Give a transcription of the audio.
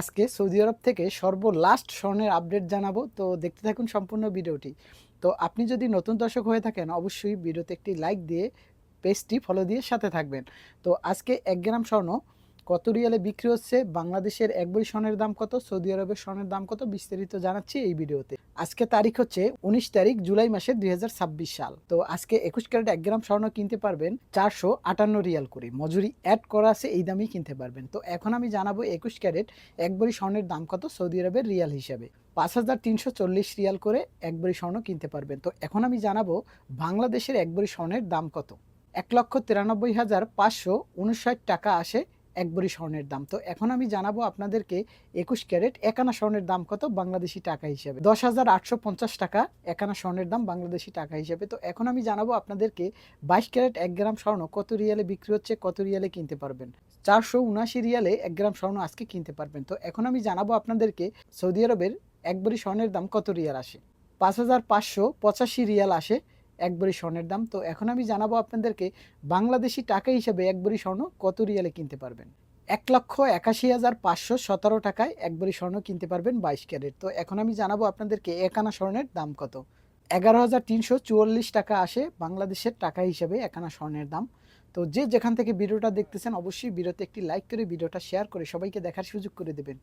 আজকে সৌদি আরব থেকে সর্বলাস্ট স্বর্ণের আপডেট জানাবো, তো দেখতে থাকুন সম্পূর্ণ ভিডিওটি। তো আপনি যদি নতুন দর্শক হয়ে থাকেন অবশ্যই ভিডিওতে একটি লাইক দিয়ে পেজটি ফলো দিয়ে সাথে থাকবেন। তো আজকে 1 গ্রাম স্বর্ণ কত রিয়ালে বিক্রি হচ্ছে, বাংলাদেশের 1 ভরি স্বর্ণের দাম কত, সৌদি আরবের স্বর্ণের দাম কত, বিস্তারিত জানাচ্ছি এই ভিডিওতে। আজকে তারিখ হচ্ছে 19 তারিখ জুলাই মাসের 2026 সাল। তো আজকে 21 ক্যারেট 1 গ্রাম স্বর্ণ কিনতে পারবেন 458 রিয়াল করে, মজুরি অ্যাড করা আছে, এই দামেই কিনতে পারবেন। তো এখন আমি জানাবো 21 ক্যারেট 1 ভরি স্বর্ণের দাম কত সৌদি আরবের রিয়াল হিসাবে। 5340 রিয়াল করে 1 ভরি স্বর্ণ কিনতে পারবেন। তো এখন আমি জানাবো বাংলাদেশের 1 ভরি স্বর্ণের দাম কত। 1,93,559 টাকা আসে 1 ভরি স্বর্ণের দাম। তো এখন আমি জানাবো আপনাদেরকে 21 ক্যারেট 1 আনা স্বর্ণের দাম কত বাংলাদেশি টাকা হিসেবে। 10,850 টাকা 1 আনা স্বর্ণের দাম বাংলাদেশি টাকা হিসেবে। তো এখন আমি জানাবো আপনাদেরকে 22 ক্যারেট 1 গ্রাম স্বর্ণ কত রিয়ালে বিক্রি হচ্ছে, কত রিয়ালে কিনতে পারবেন। 479 রিয়ালে 1 গ্রাম স্বর্ণ আজকে কিনতে পারবেন। তো এখন আমি জানাবো আপনাদেরকে সৌদি আরবের 1 ভরি স্বর্ণের দাম কত রিয়াল আসে। 5,585 রিয়াল আসে 1 ভরি স্বর্ণের দাম। তো এখন আমি জানাবো আপনাদেরকে বাংলাদেশি টাকা হিসেবে 1 ভরি স্বর্ণ কত রিয়ালে কিনতে পারবেন। 1,81,517 টাকায় 1 ভরি স্বর্ণ কিনতে পারবেন 22 ক্যারেট। তো এখন আমি জানাবো আপনাদেরকে 1 আনা স্বর্ণের দাম কত। 11,344 টাকা আসে বাংলাদেশের টাকা হিসেবে 1 আনা স্বর্ণের দাম। তো যে যেখান থেকে ভিডিওটা দেখতেছেন অবশ্যই ভিডিওতে একটি লাইক করে ভিডিওটা শেয়ার করে সবাইকে দেখার সুযোগ করে দেবেন।